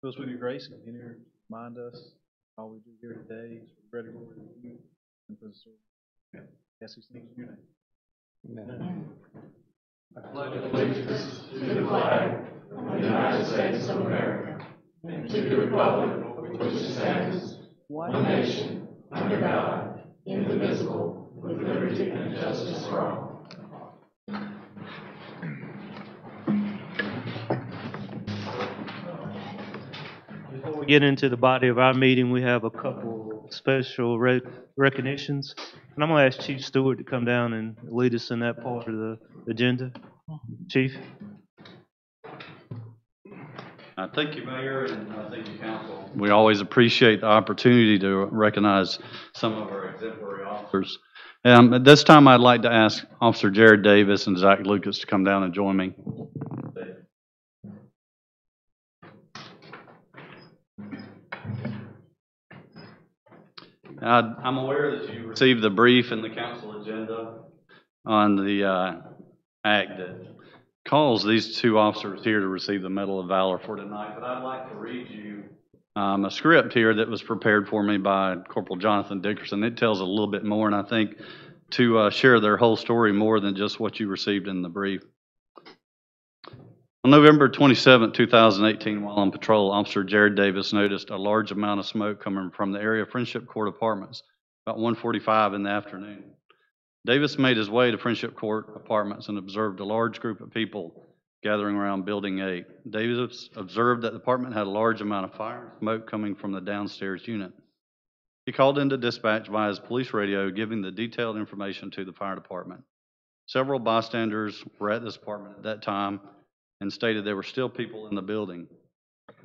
Fill us with your grace and continue to remind us all we do here today is for greater glory of you and for the story. Ask these things in your name. Amen. I pledge allegiance to the flag of the United States of America and to the republic for which it stands, one nation, under God, indivisible, with liberty and justice for all. Before we get into the body of our meeting, we have a couple special recognitions. And I'm going to ask Chief Stewart to come down and lead us in that part of the agenda. Chief? Thank you, Mayor, and thank you, Council. We always appreciate the opportunity to recognize some of our exemplary officers. At this time, I'd like to ask Officer Jared Davis and Zach Lucas to come down and join me. I'm aware that you received the brief in the council agenda on the act that calls these two officers here to receive the Medal of Valor for tonight, but I'd like to read you a script here that was prepared for me by Corporal Jonathan Dickerson. It tells a little bit more, and I think to share their whole story more than just what you received in the brief. On November 27, 2018, while on patrol, Officer Jared Davis noticed a large amount of smoke coming from the area of Friendship Court Apartments about 1:45 in the afternoon. Davis made his way to Friendship Court Apartments and observed a large group of people gathering around Building 8. Davis observed that the apartment had a large amount of fire and smoke coming from the downstairs unit. He called into dispatch via his police radio, giving the detailed information to the fire department. Several bystanders were at this apartment at that time and stated there were still people in the building.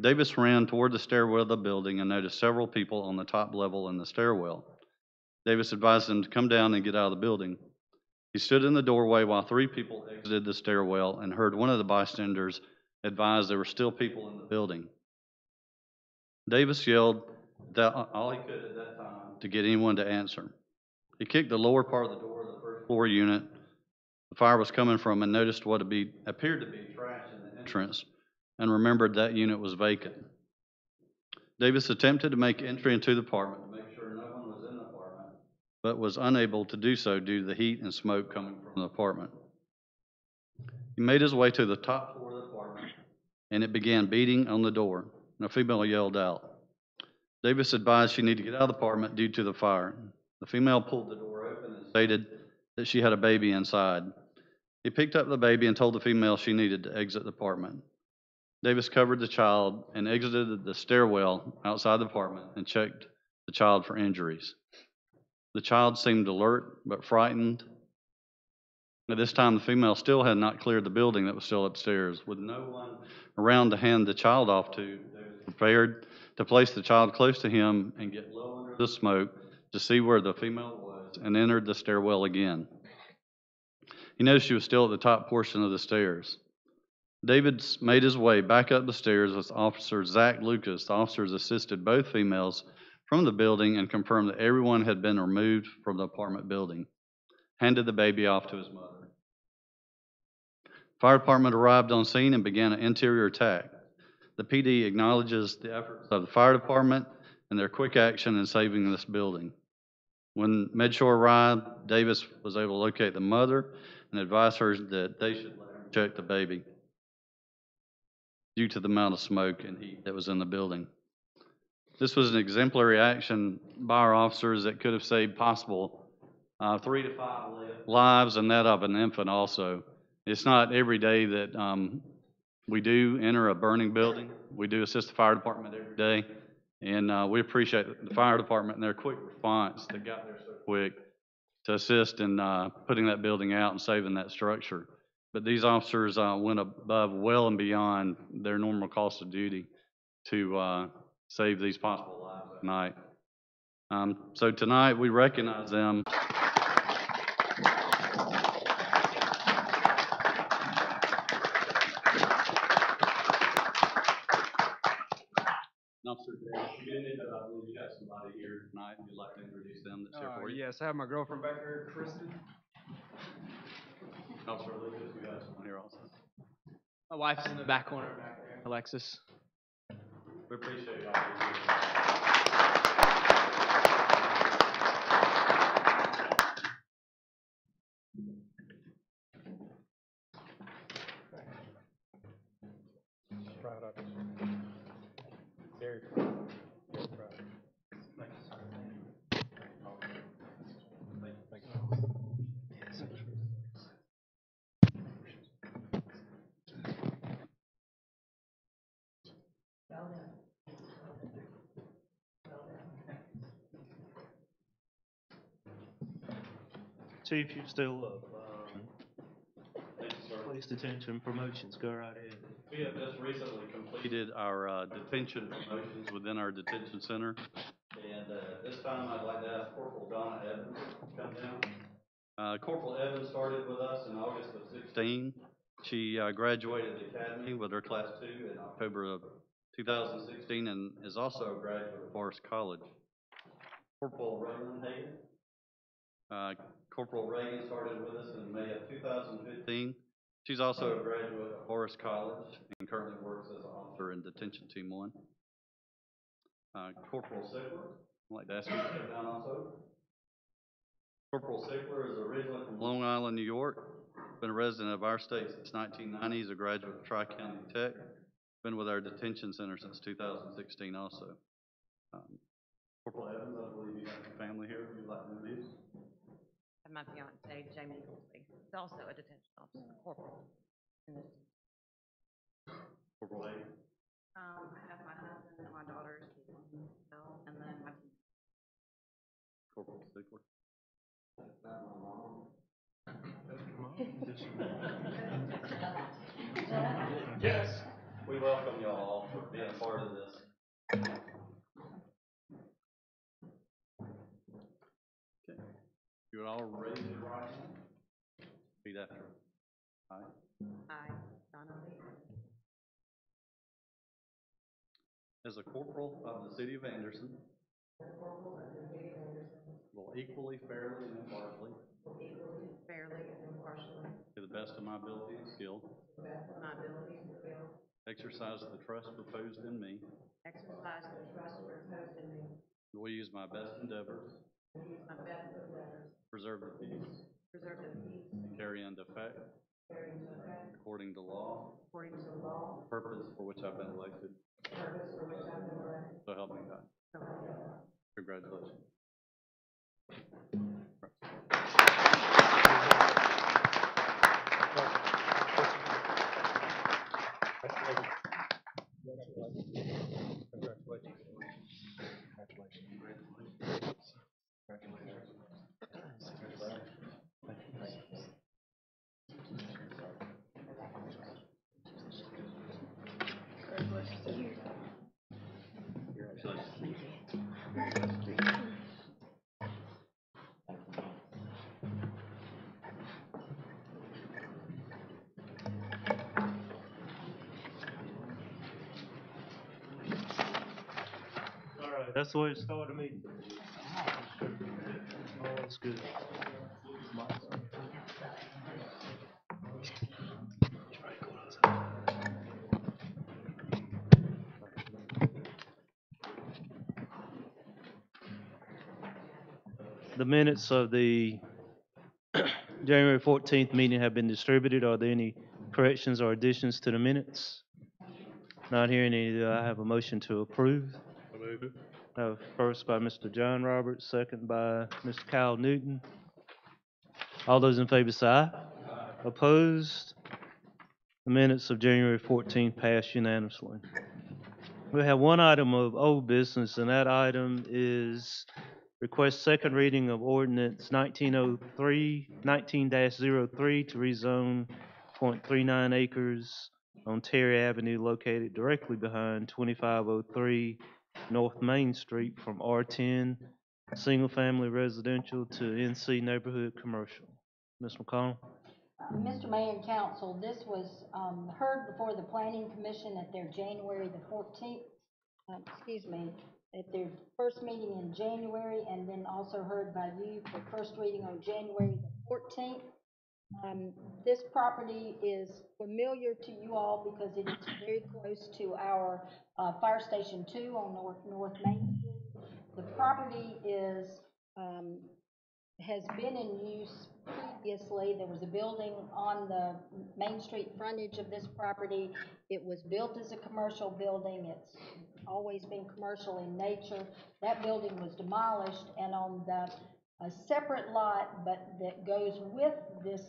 Davis ran toward the stairwell of the building and noticed several people on the top level in the stairwell. Davis advised him to come down and get out of the building. He stood in the doorway while three people exited the stairwell and heard one of the bystanders advise there were still people in the building. Davis yelled that all he could at that time to get anyone to answer. He kicked the lower part of the door of the first floor unit the fire was coming from and noticed what appeared to be trash in the entrance and remembered that unit was vacant. Davis attempted to make entry into the apartment to make sure no one was in the apartment, but was unable to do so due to the heat and smoke coming from the apartment. He made his way to the top floor of the apartment, and it began beating on the door, and a female yelled out. Davis advised she needed to get out of the apartment due to the fire. The female pulled the door open and stated that she had a baby inside. He picked up the baby and told the female she needed to exit the apartment. Davis covered the child and exited the stairwell outside the apartment and checked the child for injuries. The child seemed alert but frightened. At this time, the female still had not cleared the building that was still upstairs. With no one around to hand the child off to, Davis prepared to place the child close to him and get low under the smoke to see where the female was and entered the stairwell again. He noticed she was still at the top portion of the stairs. David made his way back up the stairs with Officer Zach Lucas. The officers assisted both females from the building and confirmed that everyone had been removed from the apartment building, handed the baby off to his mother. Fire department arrived on scene and began an interior attack. The PD acknowledges the efforts of the fire department and their quick action in saving this building. When MedShore arrived, Davis was able to locate the mother and advise her that they should let her check the baby due to the amount of smoke and heat that was in the building. This was an exemplary action by our officers that could have saved possible 3 to 5 lives and that of an infant also. It's not every day that we do enter a burning building. We do assist the fire department every day, and we appreciate the fire department and their quick response that got there so quick to assist in putting that building out and saving that structure. But these officers went above, well and beyond their normal cost of duty to save these possible lives at night. So tonight we recognize them. Officer Davis, I believe you have somebody here tonight. If you'd like to introduce them, that's here for you. Yes, I have my girlfriend back there, Kristen. Officer Lucas, you have someone here also. My wife's in the back corner back there, Alexis. We appreciate y'all. Proud of you. Very proud. Very proud. Thank you. Chief, you still up. Thank you, sir. Police detention promotions, go right ahead. We have just recently completed our detention promotions within our detention center. And this time I'd like to ask Corporal Donna Evans to come down. Corporal Evans started with us in August of 16. She graduated the academy with her class 2 in October of 2016 and is also a graduate of Forest College. Corporal Raylan Hayden. Corporal Reagan started with us in May of 2015. She's also a graduate of Forest College and currently works as an officer in Detention Team 1. Corporal Sickler, I'd like to ask you to step down also. Corporal Sickler is originally from Long Island, New York. Been a resident of our state since 1990. He's a graduate of Tri-County Tech. Been with our detention center since 2016 also. Corporal Evans, I believe you have a family here you'd like to introduce. And my fiance, Jamie Goolsby, is also a detention officer, corporal. In this. Corporal Hayden. I have my husband and my daughters, and then my team. Corporal Sickler. Yes. We welcome y'all for being a part of this. Okay. You all raise your right hand. Repeat after me. I, Donna Lee. As a corporal of the city of Anderson, will equally, fairly, and impartially, Fairly and impartially, to the best of my ability and skill, to the best of my ability and skill, exercise the trust reposed in me, exercise the trust reposed in me, and will use my best endeavors, and use my best endeavors, preserve the peace, preserve the peace, and carry into effect, carry into effect, according to law, according to law, the purpose for which I've been elected. the purpose for which I've been elected. So help me God. So help me God. Congratulations. All right, that's the way it started me. Oh, that's good. The minutes of the January 14th meeting have been distributed. Are there any corrections or additions to the minutes? Not hearing any, do I have a motion to approve? First by Mr. John Roberts, second by Mr. Kyle Newton. All those in favor say aye. Opposed? The minutes of January 14th pass unanimously. We have one item of old business, and that item is request second reading of ordinance 19-03 to rezone .39 acres on Terry Avenue located directly behind 2503 North Main Street from R10 Single Family Residential to NC Neighborhood Commercial. Ms. McConnell? Mr. Mayor and Council, this was heard before the Planning Commission at their January the 14th, at their first meeting in January, and then also heard by you for first reading on January the 14th. This property is familiar to you all because it is very close to our Fire Station 2 on North Main Street. The property has been in use previously. There was a building on the Main Street frontage of this property. It was built as a commercial building. It's always been commercial in nature. That building was demolished, and on a separate lot, but that goes with this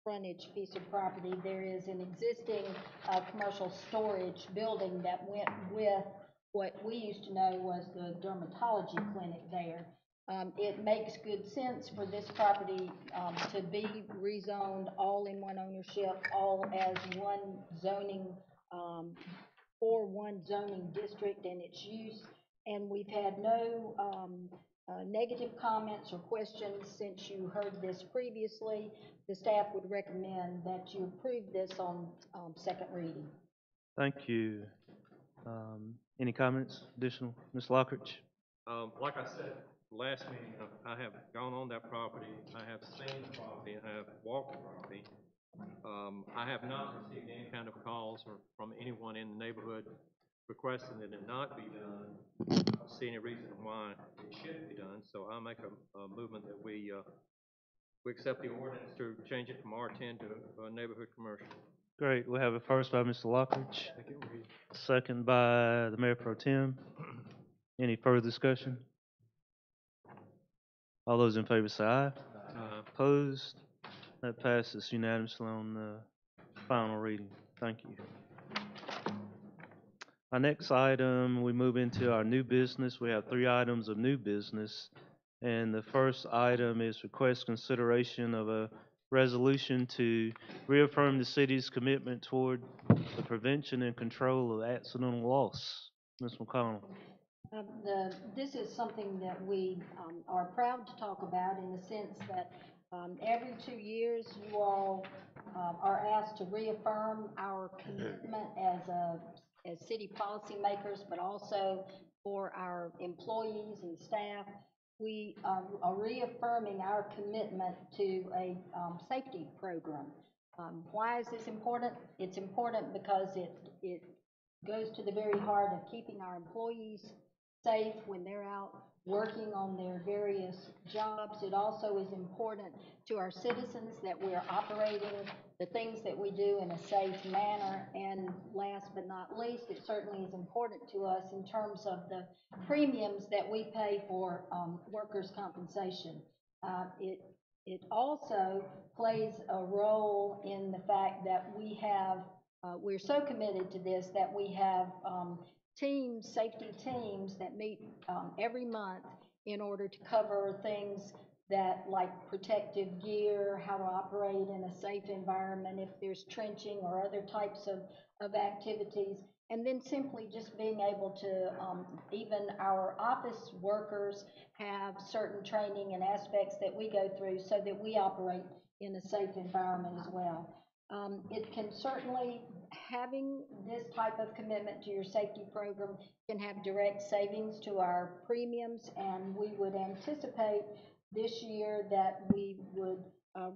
frontage piece of property, there is an existing commercial storage building that went with what we used to know was the dermatology clinic there. It makes good sense for this property to be rezoned all in one ownership, all as one zoning, for one zoning district and its use. And we've had no negative comments or questions since you heard this previously. The staff would recommend that you approve this on second reading. Thank you. Any comments, additional? Ms. Lockridge? Like I said, last meeting, I have gone on that property, I have seen the property, I have walked the property. I have not received any kind of calls or from anyone in the neighborhood requesting that it not be done. I don't see any reason why it should be done, so I'll make a movement that we accept the ordinance to change it from R10 to neighborhood commercial. Great. We have a first by Mr. Lockridge, second by the Mayor Pro Tem. Any further discussion? All those in favor say aye. Opposed? That passes unanimously on the final reading. Thank you. Our next item, we move into our new business. We have 3 items of new business. And the first item is request consideration of a resolution to reaffirm the city's commitment toward the prevention and control of accidental loss. Ms. McConnell. This is something that we are proud to talk about in the sense that every 2 years you all are asked to reaffirm our commitment as city policymakers, but also for our employees and staff. We are reaffirming our commitment to a safety program. Why is this important? It's important because it goes to the very heart of keeping our employees safe when they're out working on their various jobs. It also is important to our citizens that we're operating the things that we do in a safe manner. And last but not least, it certainly is important to us in terms of the premiums that we pay for workers' compensation. It also plays a role in the fact that we're so committed to this that we have safety teams that meet every month in order to cover things that like protective gear, how to operate in a safe environment if there's trenching or other types of activities. And then simply just being able to, even our office workers have certain training and aspects that we go through so that we operate in a safe environment as well. It can certainly, having this type of commitment to your safety program can have direct savings to our premiums, and we would anticipate this year that we would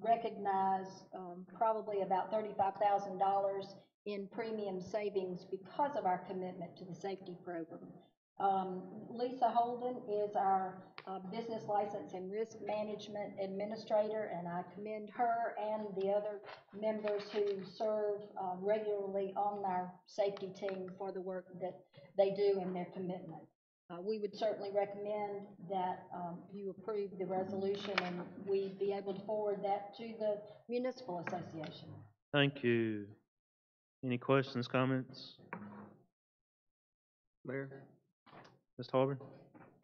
recognize probably about $35,000 in premium savings because of our commitment to the safety program. Lisa Holden is our business license and risk management administrator, and I commend her and the other members who serve regularly on our safety team for the work that they do and their commitment. We would certainly recommend that you approve the resolution and we be able to forward that to the Municipal Association. Thank you. Any questions, comments? Mayor, Mr. Harvey?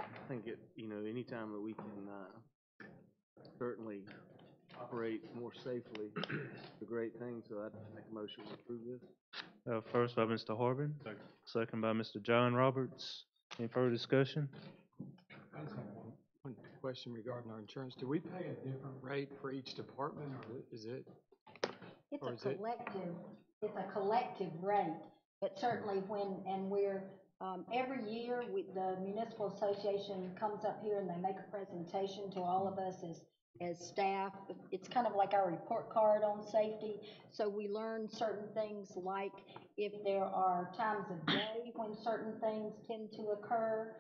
I think anytime that we can certainly operate more safely is a great thing, so I'd make a motion to approve this. First by Mr. Harvin, second by Mr. John Roberts. Any further discussion? I just have one question regarding our insurance. Do we pay a different rate for each department, or is it? It's a collective rate, but certainly we're every year the Municipal Association comes up here and they make a presentation to all of us as as staff. It's kind of like our report card on safety. So we learn certain things like if there are times of day when certain things tend to occur,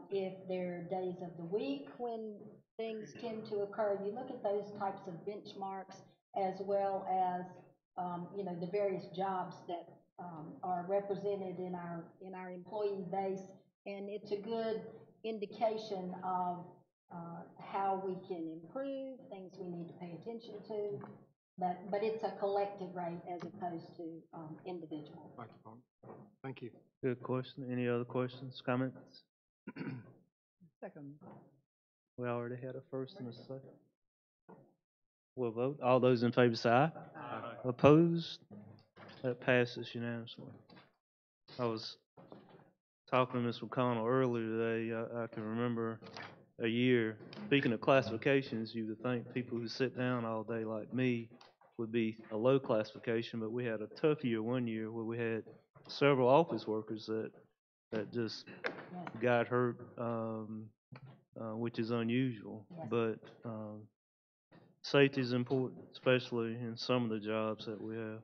if there are days of the week when things tend to occur. You look at those types of benchmarks as well as, the various jobs that are represented in our employee base, and it's a good indication of how we can improve, things we need to pay attention to, but it's a collective rate as opposed to individual. Thank you, Mark. Thank you. Good question. Any other questions, comments? Second. We already had a first and a second. We'll vote. All those in favor say aye. Aye. Opposed? That passes unanimously. I was talking to Ms. McConnell earlier today. I can remember a year. Speaking of classifications, you would think people who sit down all day like me would be a low classification, but we had a tough year one year where we had several office workers that just got hurt, which is unusual. Yes. But safety is important, especially in some of the jobs that we have.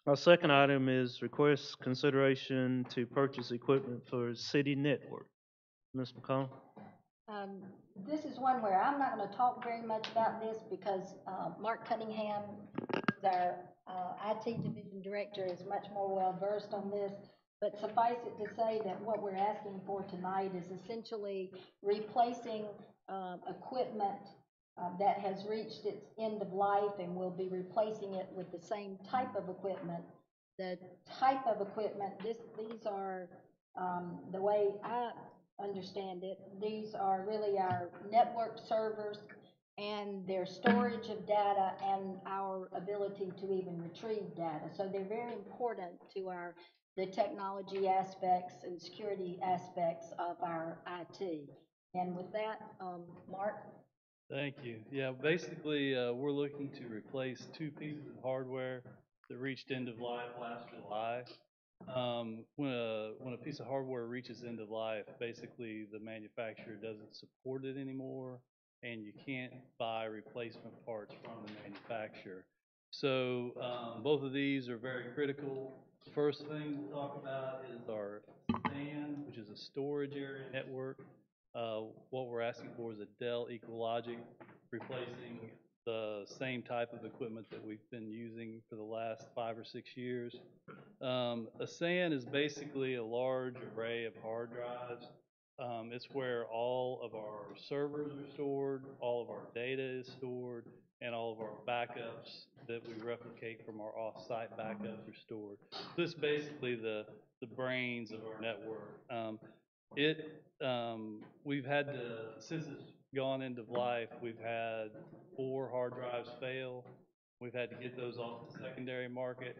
Our second item is request consideration to purchase equipment for city network. Ms. McConnell? This is one where I'm not going to talk very much about this because Mark Cunningham, who's our IT division director, is much more well versed on this. But suffice it to say that what we're asking for tonight is essentially replacing equipment that has reached its end of life, and we'll be replacing it with the same type of equipment. The type of equipment, these are, the way I understand it, these are really our network servers and their storage of data and our ability to even retrieve data. So they're very important to the technology aspects and security aspects of our IT. And with that, Mark? Thank you. Yeah, basically, we're looking to replace two pieces of hardware that reached end of life last July. When a piece of hardware reaches end of life, basically the manufacturer doesn't support it anymore, and you can't buy replacement parts from the manufacturer. So both of these are very critical. First thing we'll talk about is our SAN, which is a storage area network. What we're asking for is a Dell EqualLogic, replacing the same type of equipment that we've been using for the last 5 or 6 years. A SAN is basically a large array of hard drives. It's where all of our servers are stored, all of our data is stored, and all of our backups that we replicate from our off-site backups are stored. So it's basically the brains of our network. We've had to, since it's gone end of life, we've had 4 hard drives fail. We've had to get those off the secondary market.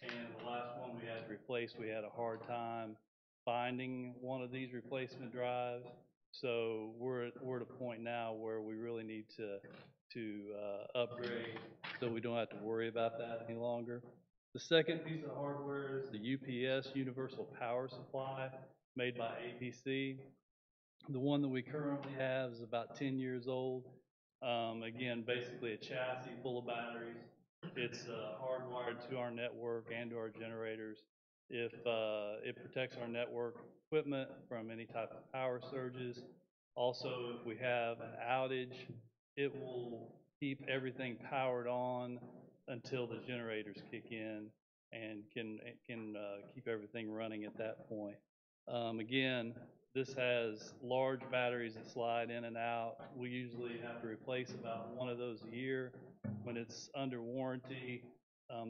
And the last one we had to replace, we had a hard time finding one of these replacement drives. So we're at a point now where we really need to upgrade so we don't have to worry about that any longer. The second piece of hardware is the UPS, Universal Power Supply, made by APC. The one that we currently have is about 10 years old. Again, basically a chassis full of batteries. It's hardwired to our network and to our generators. It protects our network equipment from any type of power surges. Also, if we have an outage, it will keep everything powered on until the generators kick in and can keep everything running at that point. Again, this has large batteries that slide in and out. We usually have to replace about one of those a year. When it's under warranty,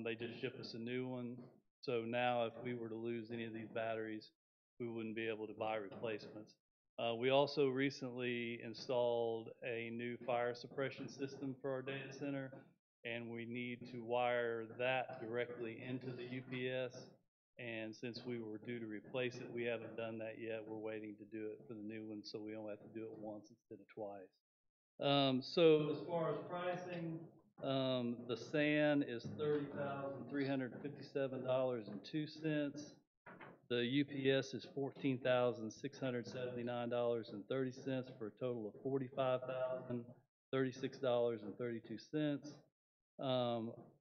they just ship us a new one. So now if we were to lose any of these batteries, we wouldn't be able to buy replacements. We also recently installed a new fire suppression system for our data center, and we need to wire that directly into the UPS. And since we were due to replace it, we haven't done that yet. We're waiting to do it for the new one, so we don't have to do it once instead of twice. So as far as pricing, the SAN is $30,357.02. The UPS is $14,679.30 for a total of $45,036.32.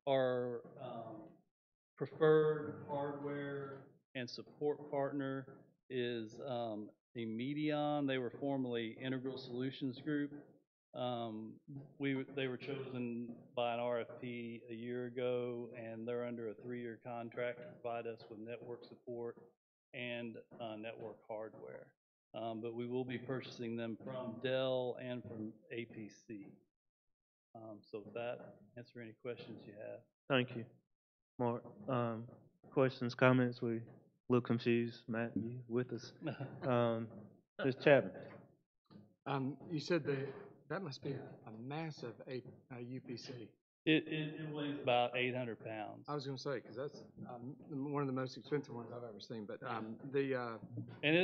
Our preferred hardware and support partner is Emedion. They were formerly Integral Solutions Group. They were chosen by an RFP a year ago, and they're under a 3-year contract to provide us with network support and network hardware. But we will be purchasing them from Dell and from APC. So with that, answer any questions you have. Thank you. Mark, questions, comments? We a little confused. Matt, you with us? Ms. Chapman? You said that must be a massive UPC. It weighs about 800 pounds. I was gonna say, because that's one of the most expensive ones I've ever seen, but And the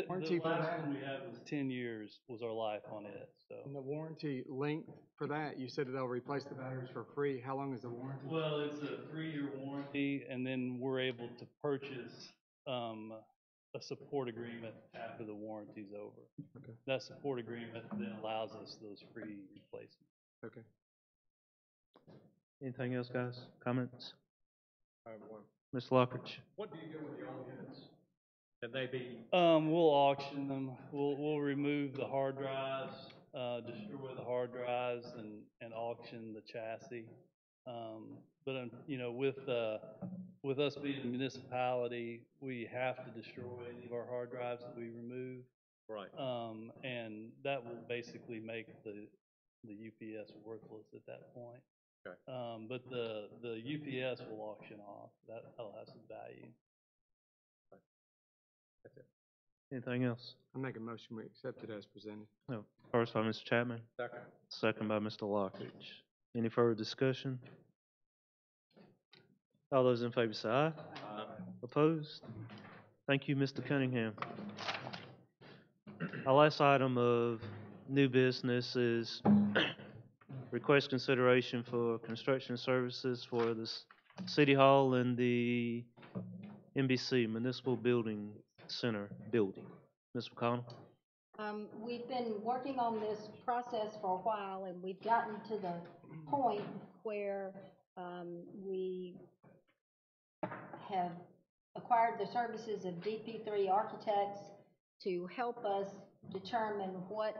warranty the for last that, one we had was 10 years was our life on it, so. and the warranty length for that, you said that they'll replace the batteries for free. How long is the warranty? Well, it's a 3-year warranty, and then we're able to purchase a support agreement after the warranty's over. Okay. That support agreement then allows us those free replacements. Okay. Anything else, guys? Comments? I have one. Mr. Lockridge? What do you do with the old units? Can they be, We'll auction them. We'll remove the hard drives, destroy the hard drives, and auction the chassis. But you know, with us being a municipality, we have to destroy any of our hard drives that we remove. right? And that will basically make the UPS worthless at that point. Okay. But the UPS will auction off. That'll have some value. That's it. Anything else? I make a motion we accept it as presented. No. First by Mr. Chapman, Second. second by Mr. Lockridge. Any further discussion? All those in favor say aye. Opposed? Thank you, Mr. Cunningham. Our last item of new business is request consideration for construction services for the City Hall and the MBC, Municipal Building Center building. Ms. McConnell? We've been working on this process for a while, and we've gotten to the point where we have acquired the services of DP3 Architects to help us determine what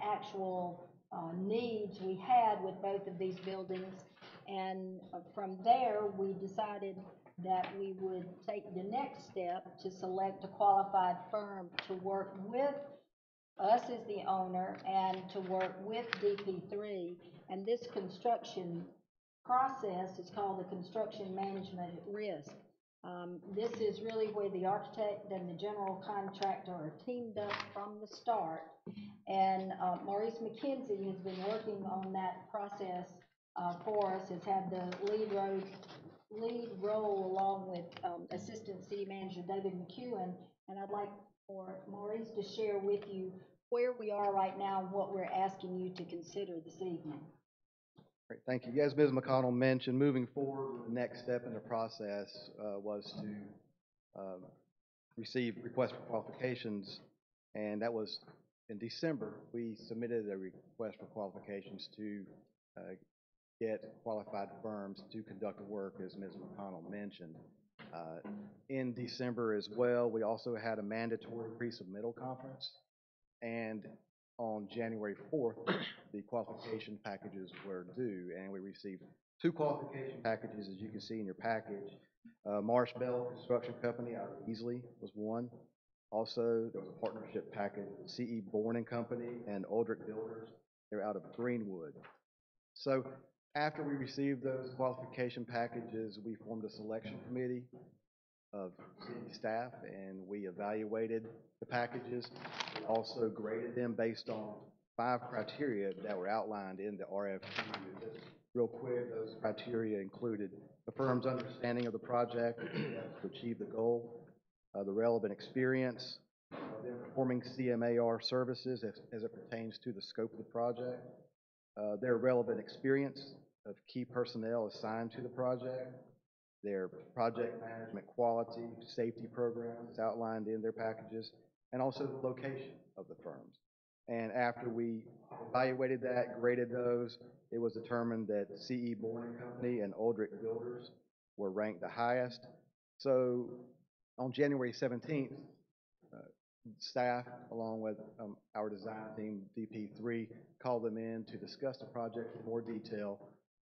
actual needs we had with both of these buildings. And from there, we decided that we would take the next step to select a qualified firm to work with us as the owner and to work with DP3. And this construction process is called the construction management at risk. This is really where the architect and the general contractor are teamed up from the start. And Maurice McKenzie has been working on that process for us, has had the lead role along with Assistant City Manager David McEwen. And I'd like for Maurice to share with you where we are right now and what we're asking you to consider this evening. Great, thank you. As Ms. McConnell mentioned, moving forward, the next step in the process was to receive requests for qualifications, and that was in December. We submitted a request for qualifications to get qualified firms to conduct the work, as Ms. McConnell mentioned. In December as well, we also had a mandatory pre-submittal conference, and on January 4th, the qualification packages were due, and we received 2 qualification packages, as you can see in your package. Marsh Bell Construction Company out of Easley was one. Also, there was a partnership package with C.E. Bourne and Company and Aldrich Builders. They're out of Greenwood. So after we received those qualification packages, we formed a selection committee of city staff, and we evaluated the packages. We also graded them based on 5 criteria that were outlined in the RFP. Just real quick, those criteria included the firm's understanding of the project to achieve the goal, the relevant experience, them performing CMAR services as it pertains to the scope of the project, their relevant experience of key personnel assigned to the project, their project management quality, safety programs outlined in their packages, and also the location of the firms. And after we evaluated that, graded those, it was determined that C.E. Bourne and Company and Aldrich Builders were ranked the highest. So on January 17th, staff, along with our design team, DP3, called them in to discuss the project in more detail,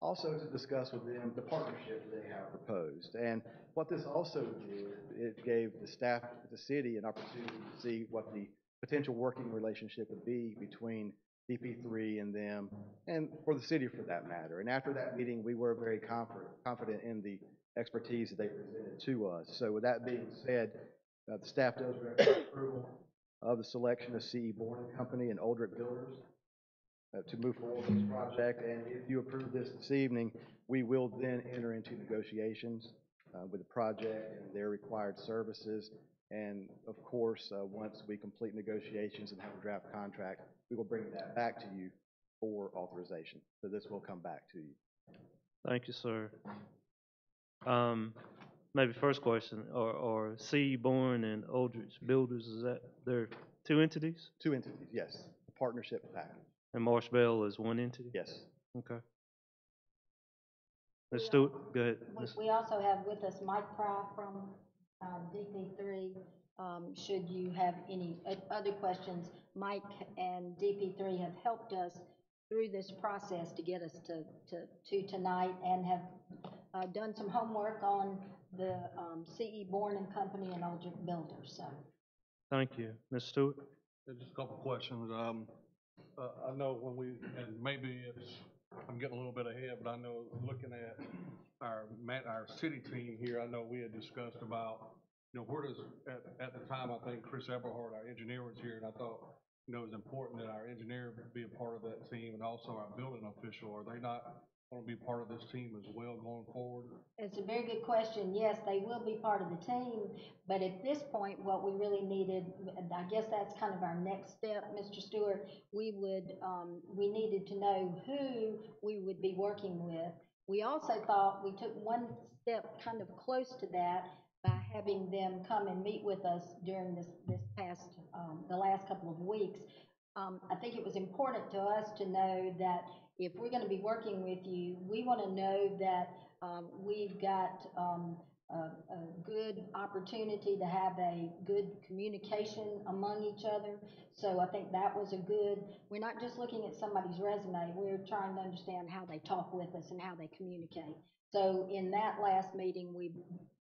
also to discuss with them the partnership they have proposed. And what this also did, it gave the staff at the city an opportunity to see what the potential working relationship would be between DP3 and them, and for the city for that matter. And after that meeting, we were very confident in the expertise that they presented to us. So with that being said, the staff does recommend approval of the selection of C.E. Bourne and Company and Aldrich Builders to move forward with this project. And if you approve this evening, we will then enter into negotiations with the project and their required services. And of course, once we complete negotiations and have a draft contract, we will bring that back to you for authorization. So this will come back to you. Thank you, sir. Maybe first question, are C.E. Bourne and Aldrich Builders, is that their two entities? Two entities, yes. A partnership package. And Marsh Bell is one entity? Yes. Okay. Ms. Stewart, go ahead. We also have with us Mike Pry from DP3. Should you have any other questions, Mike and DP3 have helped us through this process to get us to tonight, and have done some homework on the C.E. Bourne and Company and Aldrich Builders. So. Thank you. Ms. Stewart? Just a couple questions. I know when we, and maybe I'm getting a little bit ahead, but I know looking at our city team here, I know we had discussed about, where does, at the time, I think Chris Eberhard, our engineer, was here, and I thought, it was important that our engineer be a part of that team, and also our building official. Are they not going to be part of this team as well going forward? It's a very good question. Yes, they will be part of the team, but at this point, what we really needed, I guess that's kind of our next step, Mr. Stewart, we needed to know who we would be working with. We also thought we took one step kind of close to that by having them come and meet with us during this past, the last couple of weeks. I think it was important to us to know that if we're going to be working with you, we want to know that we've got a good opportunity to have a good communication among each other. So I think that was we're not just looking at somebody's resume, we're trying to understand how they talk with us and how they communicate. So in that last meeting,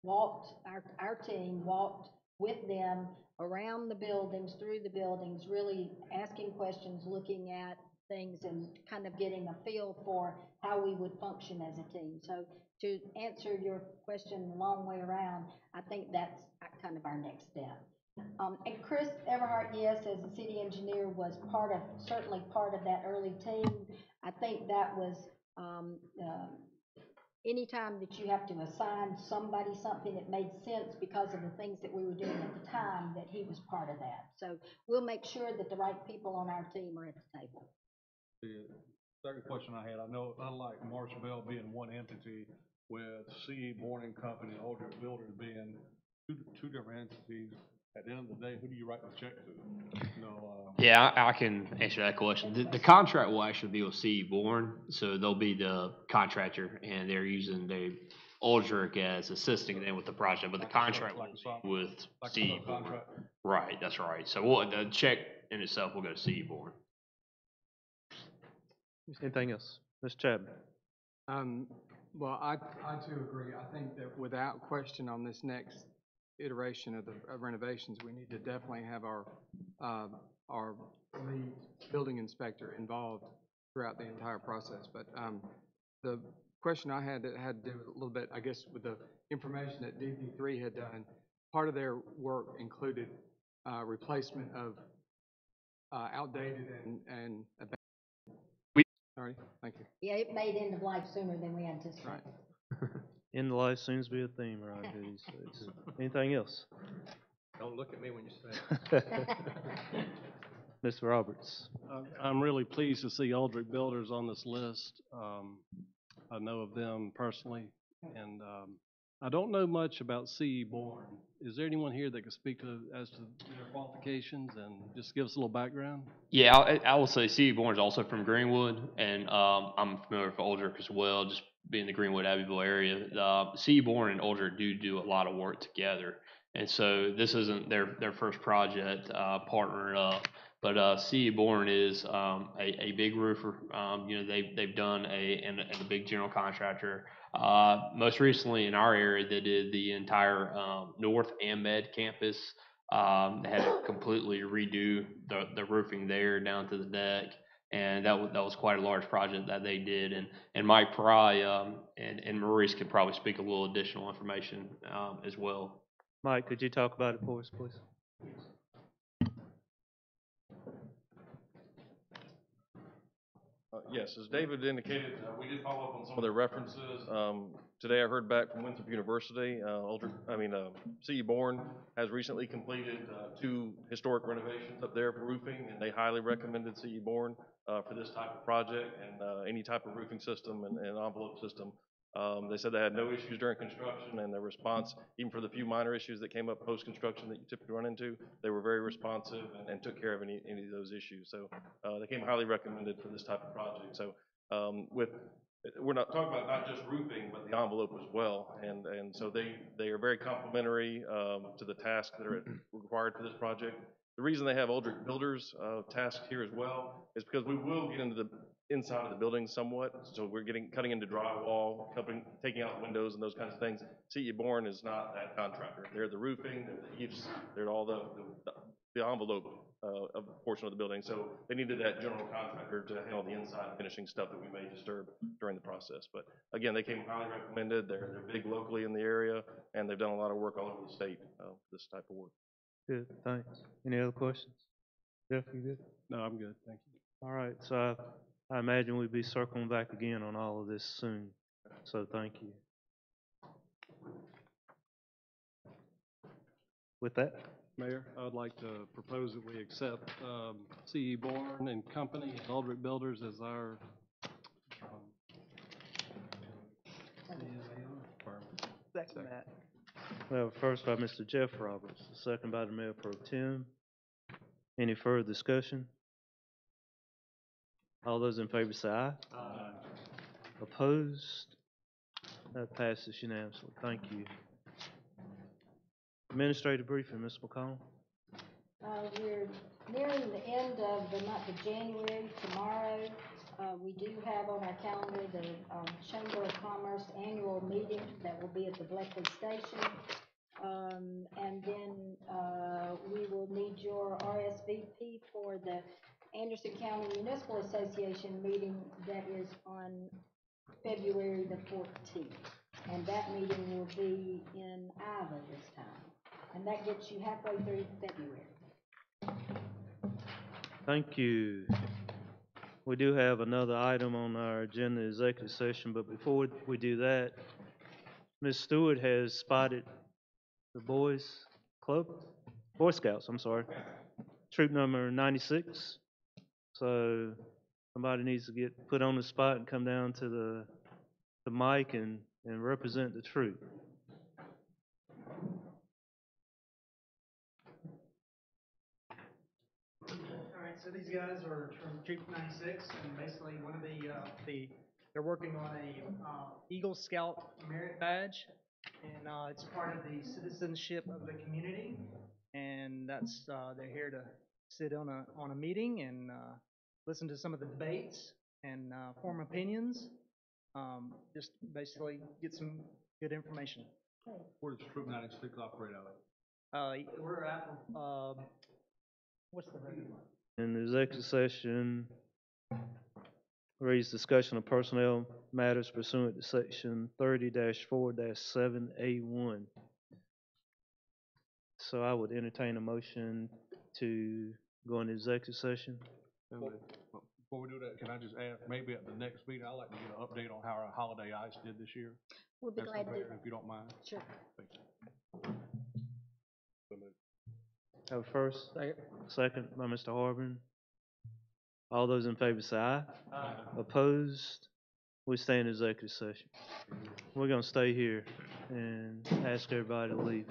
our team walked with them around the buildings, through the buildings, really asking questions, looking at things, and kind of getting a feel for how we would function as a team. So to answer your question a long way around, I think that's kind of our next step. And Chris Everhart, yes, as the city engineer, was certainly part of that early team. I think that was anytime that you have to assign somebody something that made sense because of the things that we were doing at the time, that he was part of that. So we'll make sure that the right people on our team are at the table. The second question I had, I know unlike Marsh Bell being one entity, with C.E. Bourne and Company and Aldrich Builders being two different entities, at the end of the day, who do you write the check to? Yeah, I can answer that question. The contract will actually be with C.E. Bourne, so they'll be the contractor, and they're using the Aldrich as assisting them with the project, but the contract will be with C.E. Bourne. Right, that's right. So the check in itself will go to C.E. Bourne. Anything else? Ms. Chapman? Well, I too agree. I think that without question on this next iteration of the renovations, we need to definitely have our lead building inspector involved throughout the entire process. But the question I had to do a little bit, I guess, with the information that DP3 had done, part of their work included replacement of outdated and abandoned. Sorry, thank you. Yeah, it made end of life sooner than we anticipated. Right. End of life seems to be a theme around here these days. Anything else? Don't look at me when you say it. Mr. Roberts? I'm really pleased to see Aldrich Builders on this list. I know of them personally, and I don't know much about C.E. Bourne. Is there anyone here that could speak as to their qualifications and just give us a little background? Yeah, I will say C.E. Bourne is also from Greenwood, and I'm familiar with Aldrich as well, just being in the Greenwood Abbeville area. C.E. Bourne and Aldrich do a lot of work together, and so this isn't their first project partnering up. But C.E. Bourne is a big roofer. They've done and a big general contractor. Most recently in our area, they did the entire North AmMed campus. They had to completely redo the roofing there down to the deck, and that was quite a large project that they did. And Mike Pry and Maurice could probably speak a little additional information as well. Mike, could you talk about it for us, please? Yes, as David indicated, we did follow up on some of their references. Today I heard back from Winthrop University. C.E. Bourne has recently completed 2 historic renovations up there for roofing, and they highly recommended C.E. Bourne for this type of project and any type of roofing system and envelope system. They said they had no issues during construction, and their response, even for the few minor issues that came up post-construction that you typically run into, they were very responsive and took care of any of those issues. So they came highly recommended for this type of project. So we're not talking about not just roofing, but the envelope as well. And so they are very complimentary to the tasks that are required for this project. The reason they have Aldrich Builders tasked here as well is because we will get into the inside of the building somewhat. So we're cutting into drywall, taking out windows and those kinds of things. C.E. Bourne is not that contractor. They're the roofing, they're the eaves, they're all the envelope of a portion of the building. So they needed that general contractor to handle the inside finishing stuff that we may disturb during the process. But again, they came highly recommended. They're big locally in the area, and they've done a lot of work all over the state, this type of work. Good, thanks. Any other questions? Jeff, you good? No, I'm good, thank you. All right, so I imagine we'll be circling back again on all of this soon. So thank you. With that, Mayor, I would like to propose that we accept C.E. Bourne and Company and Aldrich Builders as our second that. Well, first by Mr. Jeff Roberts, second by the Mayor Pro Tem. Any further discussion? All those in favor say aye. Aye. Opposed? That passes unanimously. Thank you. Administrative briefing, Ms. McCollum. We're nearing the end of the month of January. Tomorrow, we do have on our calendar the Chamber of Commerce annual meeting that will be at the Bleckley Station. And then we will need your RSVP for the Anderson County Municipal Association meeting that is on February the 14th. And that meeting will be in Iowa this time. And that gets you halfway through February. Thank you. We do have another item on our agenda, executive session, but before we do that, Ms. Stewart has spotted the Boy Scouts, troop number 96. So somebody needs to get put on the spot and come down to the mic and represent the troop. All right, so these guys are from Troop 96, and basically one of they're working on a Eagle Scout merit badge, and it's part of the citizenship of the community, and that's they're here to sit on a meeting and listen to some of the debates and form opinions. Just basically get some good information. Where does Troop 96 operate out of? We're at what's the record? In the executive session, raise discussion of personnel matters pursuant to section 30-4-7A1. So I would entertain a motion to go into executive session. Before we do that, can I just ask, maybe at the next meeting, I'd like to get an update on how our holiday ice did this year? We'll be glad to do that. If you don't mind. Sure. Thank you. Have a first? Second by Mr. Harbin. All those in favor say aye. Aye. Opposed? We stay in executive session. We're going to stay here. and ask everybody to leave.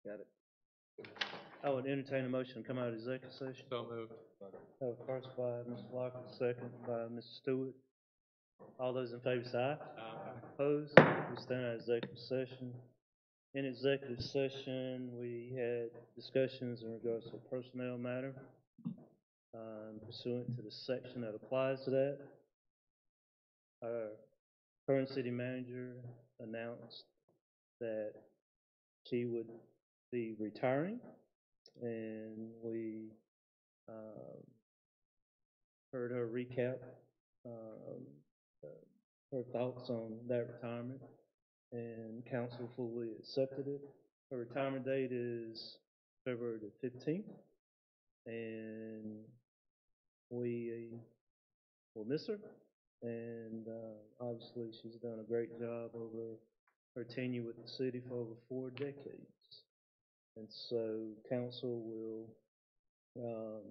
Got it. I would entertain a motion to come out of executive session. So moved. Have a first by Mr. Locker, second by Mr. Stewart. All those in favor say aye. Opposed? We stand out of executive session. In executive session, we had discussions in regards to a personnel matter, pursuant to the section that applies to that. Our current city manager announced that she would be retiring, and we heard her recap her thoughts on that retirement, and council fully accepted it. Her retirement date is February the 15th, and we will miss her. And obviously, she's done a great job over her tenure with the city for over 4 decades. And so council will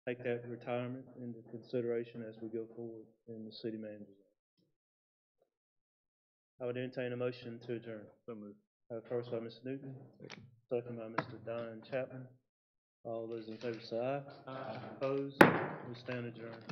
take that retirement into consideration as we go forward in the city manager's office. I would entertain a motion to adjourn. So moved. First by Mr. Newton, second by Mr. Don Chapman. All those in favor say aye. Opposed? We stand adjourned.